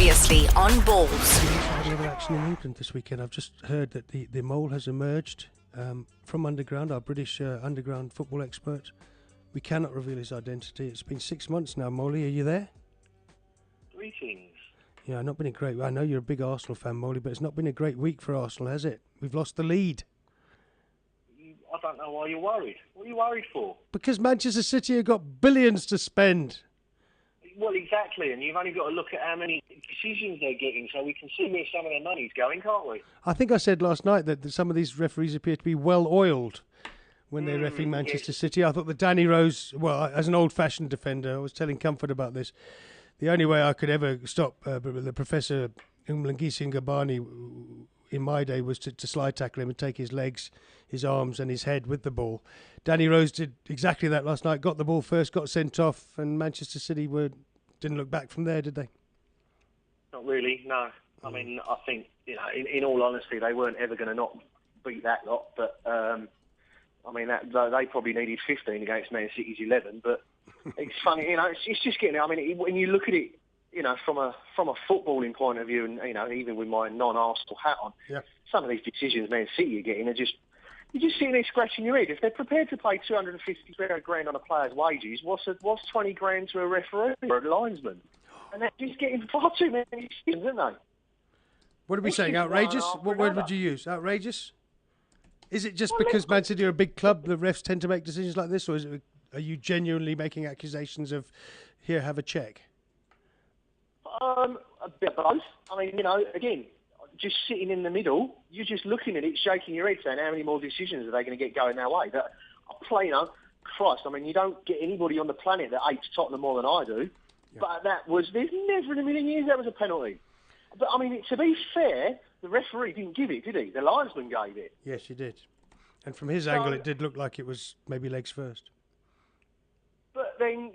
Previously on Bollockz. We also had a lot of action in England this weekend. I've just heard that the mole has emerged from underground, our British underground football expert. We cannot reveal his identity. It's been 6 months now. Molly, are you there? Greetings. Yeah, not been a great... I know you're a big Arsenal fan, Molly, but it's not been a great week for Arsenal, has it? We've lost the lead. I don't know why you're worried. What are you worried for? Because Manchester City have got billions to spend. Well, exactly, and you've only got to look at how many decisions they're getting so we can see where some of their money's going, can't we? I think I said last night that some of these referees appear to be well-oiled when they're refereeing Manchester City. I thought that Danny Rose, well, as an old-fashioned defender, I was telling Comfort about this, the only way I could ever stop the Professor Umlangisi Ngabani in my day was to slide tackle him and take his legs, his arms and his head with the ball. Danny Rose did exactly that last night, got the ball first, got sent off, and Manchester City didn't look back from there, did they? Not really, no. I mean, I think, in all honesty, they weren't ever going to not beat that lot, but, I mean, they probably needed 15 against Man City's 11, but it's funny, it's just getting, I mean, when you look at it, from a footballing point of view, and even with my non-Arsenal hat on, some of these decisions Man City are getting are just you're just sitting there scratching your head. If they're prepared to pay 250 grand on a player's wages, what's 20 grand to a referee or a linesman? And they're just getting far too many decisions, aren't they? What are we saying? Outrageous? What word would you use? Outrageous? Is it just because Man City are a big club, the refs tend to make decisions like this, or are you genuinely making accusations of, here, have a check? A bit of both. I mean, again, just sitting in the middle, you're just looking at it, shaking your head, saying how many more decisions are they going to get going their way? But Christ, I mean, you don't get anybody on the planet that hates Tottenham more than I do. Yeah. But there's never in a million years that was a penalty. But, I mean, to be fair, the referee didn't give it, did he? The linesman gave it. Yes, he did. And from his angle, it did look like it was maybe legs first. But then,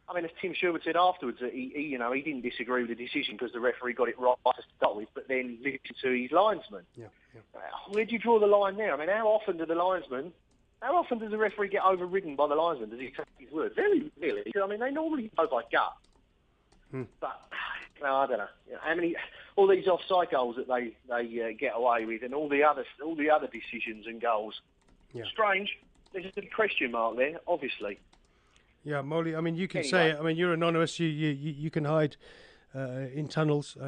I mean, as Tim Sherwood said afterwards, that he didn't disagree with the decision because the referee got it right to start with, but then listened to his linesman. Yeah. Where do you draw the line there? I mean, how often does the referee get overridden by the linesman? Does he take his word? Very rarely. I mean, they normally go by gut. But, I don't know. All these offside goals that they get away with, and all the other decisions and goals. Yeah. Strange. There's a big question mark there, obviously. Yeah, Molly, I mean, you can say it. I mean, you're anonymous. You can hide in tunnels.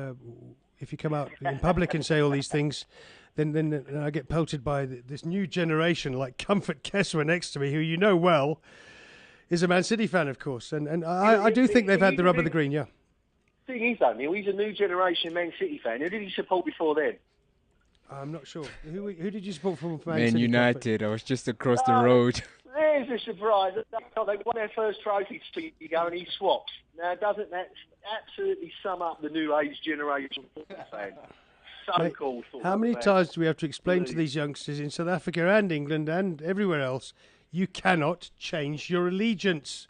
If you come out in public and say all these things, then I get pelted by this new generation like Comfort Kessler next to me, who you know well is a Man City fan, of course. And I do think they've had the rub of the green, yeah. Thing is, though, Neil, he's a new generation Man City fan. Who did he support before then? I'm not sure. Who did you support from Man City? Man United. I was just across the road. There's a surprise. They won their first trophy 2 years ago, and he swapped. Now, doesn't that absolutely sum up the new age generation fan? So-called. How many times do we have to explain to these youngsters in South Africa and England and everywhere else, you cannot change your allegiance,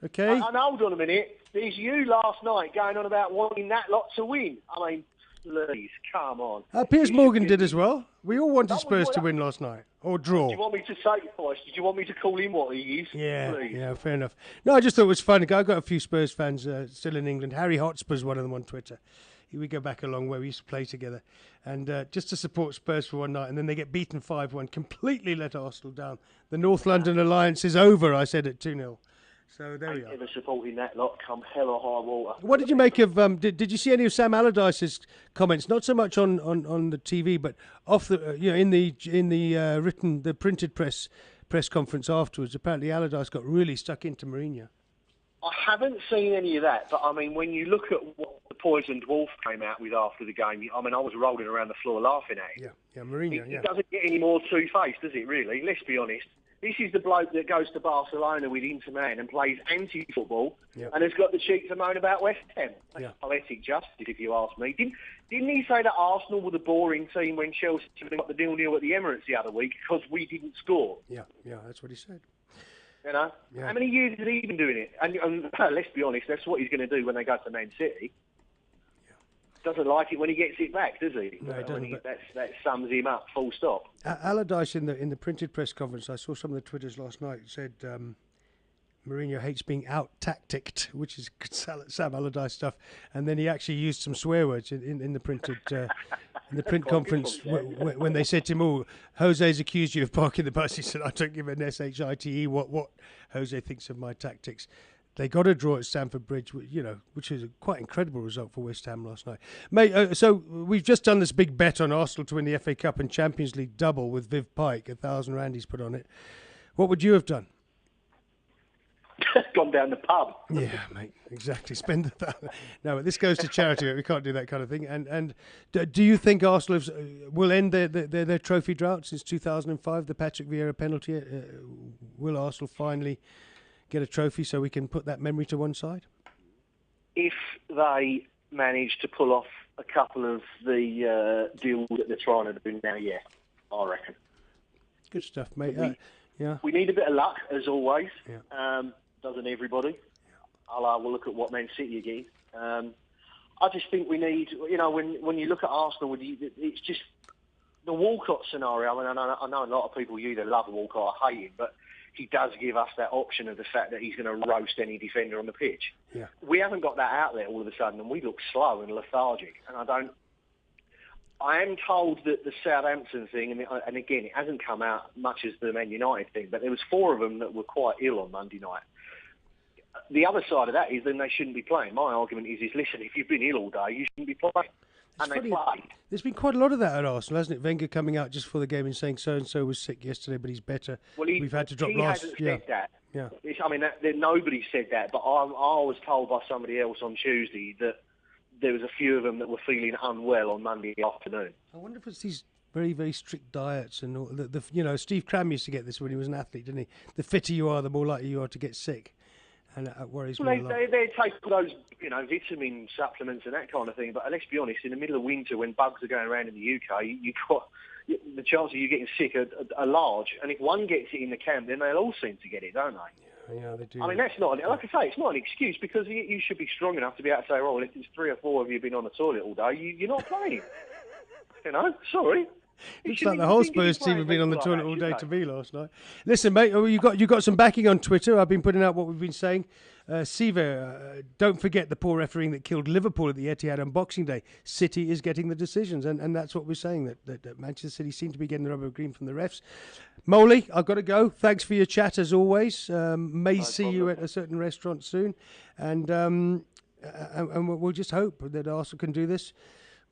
okay? And hold on a minute. There's you last night going on about wanting that lot to win. I mean, please, come on. Piers Morgan did as well. We all wanted Spurs to win last night, or draw. Do you want me to say it twice? Did you want me to call him what he is? Yeah, fair enough. No, I just thought it was fun. I got a few Spurs fans still in England. Harry Hotspur's one of them on Twitter. We go back a long way. We used to play together. And just to support Spurs for one night, and then they get beaten 5-1, completely let Arsenal down. The North London alliance is over, I said at 2-0. So there we are. Ever supporting that lot come hell or high water. What did you make of? Did you see any of Sam Allardyce's comments? Not so much on the TV, but off the in the printed press conference afterwards. Apparently Allardyce got really stuck into Mourinho. I haven't seen any of that, but I mean, when you look at what the Poisoned Wolf came out with after the game, I mean, I was rolling around the floor laughing at it. Yeah, Mourinho. It doesn't get any more two-faced, does it? Really? Let's be honest. This is the bloke that goes to Barcelona with Inter Man and plays anti-football and has got the cheek to moan about West Ham. That's poetic justice, if you ask me. Didn't he say that Arsenal were the boring team when Chelsea got the 0-0 at the Emirates the other week because we didn't score? Yeah, that's what he said. How many years has he been doing it? And let's be honest, that's what he's going to do when they go to Man City. Doesn't like it when he gets it back, does he? No, he doesn't. That sums him up, full stop. Allardyce in the printed press conference, I saw some of the Twitters last night, said Mourinho hates being out-tacticked, which is good Sam Allardyce stuff. And then he actually used some swear words in the printed in the print conference when they said to him, "Oh, Jose's accused you of parking the bus." He said, "I don't give an shite what Jose thinks of my tactics." They got a draw at Stamford Bridge, which is a quite incredible result for West Ham last night. Mate, so we've just done this big bet on Arsenal to win the FA Cup and Champions League double with Viv Pike, 1,000 randies put on it. What would you have done? Gone down the pub. Yeah, mate, exactly. Spend that. No, but this goes to charity. We can't do that kind of thing. And do you think Arsenal will end their trophy drought since 2005, the Patrick Vieira penalty? Will Arsenal finally get a trophy so we can put that memory to one side? If they manage to pull off a couple of the deals that they're trying to do now, yeah, I reckon. Good stuff, mate. Yeah. We need a bit of luck, as always. Yeah. Doesn't everybody? We'll look at what Man City are getting. I just think we need, when you look at Arsenal, it's just the Walcott scenario. I mean, I know a lot of people either love Walcott or hate him, but he does give us that option of the fact that he's going to roast any defender on the pitch. Yeah. We haven't got that out there all of a sudden, and we look slow and lethargic. And I am told that the Southampton thing, and again, it hasn't come out much as the Man United thing, but there was 4 of them that were quite ill on Monday night. The other side of that is then they shouldn't be playing. My argument is listen, if you've been ill all day, you shouldn't be playing. And they played. There's been quite a lot of that at Arsenal, hasn't it? Wenger coming out just before the game and saying so-and-so was sick yesterday, but he's better. Well, we've had to drop last. He hasn't said that. Yeah. Nobody said that, but I was told by somebody else on Tuesday that there was a few of them that were feeling unwell on Monday afternoon. I wonder if it's these very, very strict diets and all Steve Cram used to get this when he was an athlete, didn't he? The fitter you are, the more likely you are to get sick. And that worries me a lot. They take those, vitamin supplements and that kind of thing. But let's be honest, in the middle of winter when bugs are going around in the UK, you've got the chances of you getting sick are large. And if one gets it in the camp, then they'll all seem to get it, don't they? Yeah, they do. I mean, that's not, like I say, it's not an excuse because you should be strong enough to be able to say, well, if there's 3 or 4 of you been on the toilet all day, you're not playing. Sorry. Looks like the whole Spurs team have been on the toilet all day to me last night. Listen, mate, you got some backing on Twitter. I've been putting out what we've been saying. Siva, don't forget the poor refereeing that killed Liverpool at the Etihad on Boxing Day. City is getting the decisions, and that's what we're saying, that Manchester City seem to be getting the rubber green from the refs. Molly, I've got to go. Thanks for your chat, as always. See you at a certain restaurant soon. And we'll just hope that Arsenal can do this.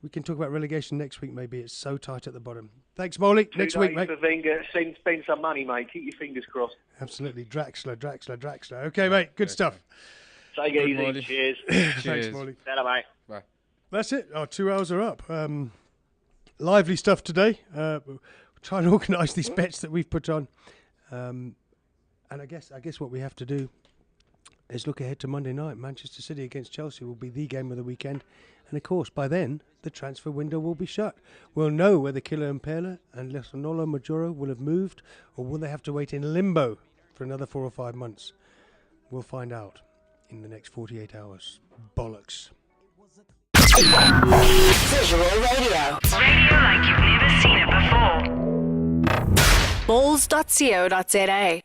We can talk about relegation next week, maybe. It's so tight at the bottom. Thanks, Molly. Next week, mate. For Wenger. Spend some money, mate. Keep your fingers crossed. Absolutely. Draxler. Okay, mate. Good stuff. Take it easy. Molly. Cheers. Thanks, Molly. Hello, mate. Bye. That's it. Our 2 hours are up. Lively stuff today. Trying to organise these bets that we've put on. And I guess what we have to do is look ahead to Monday night. Manchester City against Chelsea will be the game of the weekend. And of course, by then, the transfer window will be shut. We'll know whether Killer and Perla and Lesonolo Majoro will have moved, or will they have to wait in limbo for another 4 or 5 months? We'll find out in the next 48 hours. Bollockz. Visual radio. Radio like you've never seen it before. Balls.co.za